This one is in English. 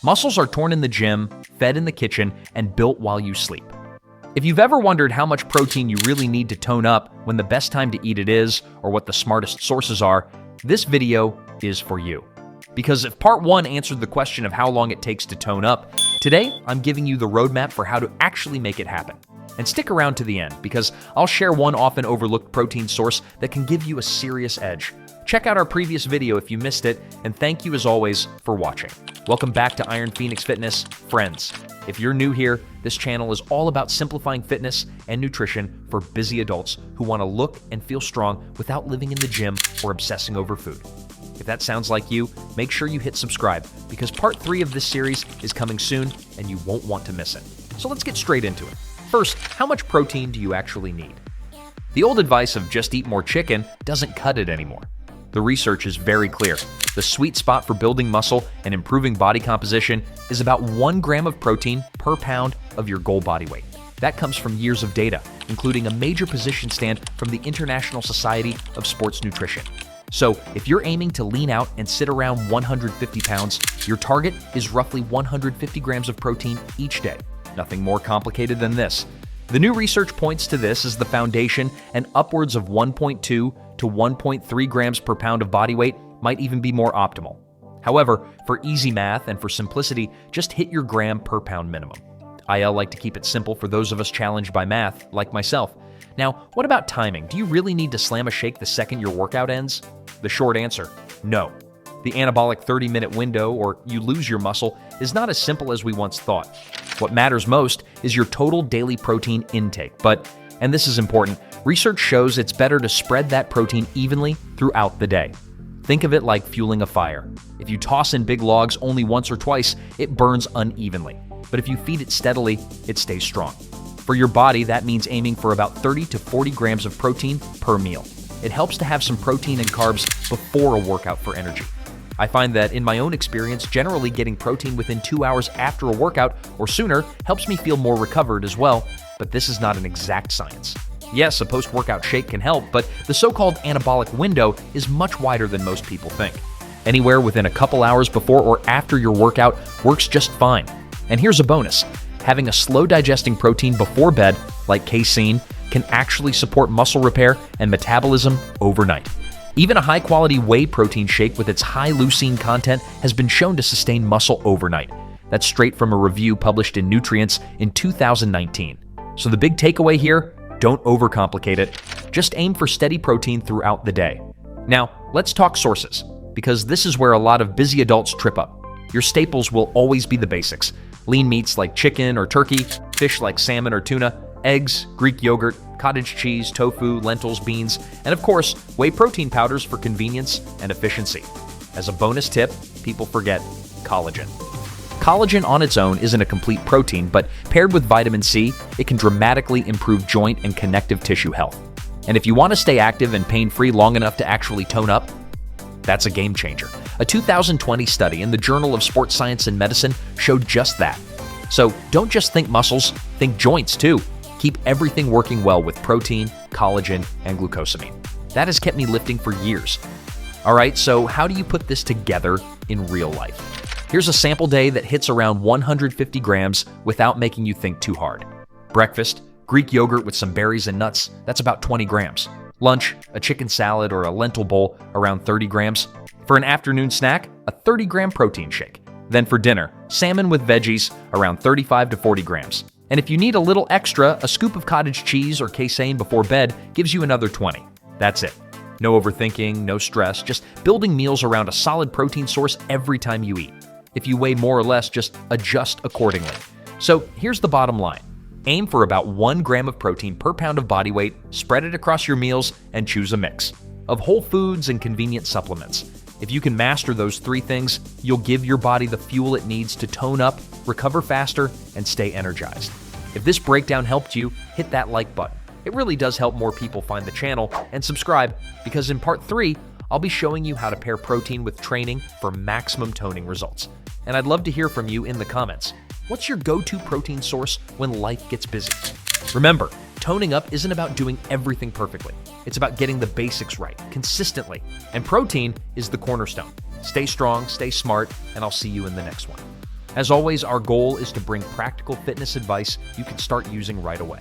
Muscles are torn in the gym, fed in the kitchen, and built while you sleep. If you've ever wondered how much protein you really need to tone up, when the best time to eat it is, or what the smartest sources are, this video is for you. Because if part 1 answered the question of how long it takes to tone up, today I'm giving you the roadmap for how to actually make it happen. And stick around to the end, because I'll share one often overlooked protein source that can give you a serious edge. Check out our previous video if you missed it, and thank you as always for watching. Welcome back to Iron Phoenix Fitness. Friends, if you're new here, this channel is all about simplifying fitness and nutrition for busy adults who want to look and feel strong without living in the gym or obsessing over food. If that sounds like you, make sure you hit subscribe, because part 3 of this series is coming soon and you won't want to miss it. So let's get straight into it. First, how much protein do you actually need? The old advice of just eat more chicken doesn't cut it anymore. The research is very clear. The sweet spot for building muscle and improving body composition is about 1 gram of protein per pound of your goal body weight. That comes from years of data, including a major position stand from the International Society of Sports Nutrition. So if you're aiming to lean out and sit around 150 pounds, your target is roughly 150 grams of protein each day. Nothing more complicated than this. The new research points to this as the foundation, and upwards of 1.2 to 1.3 grams per pound of body weight might even be more optimal. However, for easy math and for simplicity, just hit your gram per pound minimum. I like to keep it simple for those of us challenged by math, like myself. Now, what about timing? Do you really need to slam a shake the second your workout ends? The short answer, no. The anabolic 30-minute window, or you lose your muscle, is not as simple as we once thought. What matters most is your total daily protein intake. But, and this is important, research shows it's better to spread that protein evenly throughout the day. Think of it like fueling a fire. If you toss in big logs only once or twice, it burns unevenly. But if you feed it steadily, it stays strong. For your body, that means aiming for about 30 to 40 grams of protein per meal. It helps to have some protein and carbs before a workout for energy. I find that in my own experience, generally getting protein within 2 hours after a workout or sooner helps me feel more recovered as well, but this is not an exact science. Yes, a post-workout shake can help, but the so-called anabolic window is much wider than most people think. Anywhere within a couple hours before or after your workout works just fine. And here's a bonus. Having a slow-digesting protein before bed, like casein, can actually support muscle repair and metabolism overnight. Even a high-quality whey protein shake with its high leucine content has been shown to sustain muscle overnight. That's straight from a review published in Nutrients in 2019. So the big takeaway here, don't overcomplicate it. Just aim for steady protein throughout the day. Now, let's talk sources, because this is where a lot of busy adults trip up. Your staples will always be the basics. Lean meats like chicken or turkey, fish like salmon or tuna, eggs, Greek yogurt, cottage cheese, tofu, lentils, beans, and of course, whey protein powders for convenience and efficiency. As a bonus tip, people forget collagen. Collagen on its own isn't a complete protein, but paired with vitamin C, it can dramatically improve joint and connective tissue health. And if you want to stay active and pain-free long enough to actually tone up, that's a game changer. A 2020 study in the Journal of Sports Science and Medicine showed just that. So don't just think muscles, think joints too. Keep everything working well with protein, collagen, and glucosamine. That has kept me lifting for years. All right, so how do you put this together in real life? Here's a sample day that hits around 150 grams without making you think too hard. Breakfast, Greek yogurt with some berries and nuts, that's about 20 grams. Lunch, a chicken salad or a lentil bowl, around 30 grams. For an afternoon snack, a 30-gram protein shake. Then for dinner, salmon with veggies, around 35 to 40 grams. And if you need a little extra, a scoop of cottage cheese or casein before bed gives you another 20. That's it. No overthinking, no stress, just building meals around a solid protein source every time you eat. If you weigh more or less, just adjust accordingly. So here's the bottom line. Aim for about 1 gram of protein per pound of body weight, spread it across your meals, and choose a mix of whole foods and convenient supplements. If you can master those 3 things, you'll give your body the fuel it needs to tone up, recover faster, and stay energized. If this breakdown helped you, hit that like button. It really does help more people find the channel, and subscribe, because in part 3, I'll be showing you how to pair protein with training for maximum toning results. And I'd love to hear from you in the comments. What's your go-to protein source when life gets busy? Remember, toning up isn't about doing everything perfectly. It's about getting the basics right, consistently. And protein is the cornerstone. Stay strong, stay smart, and I'll see you in the next one. As always, our goal is to bring practical fitness advice you can start using right away.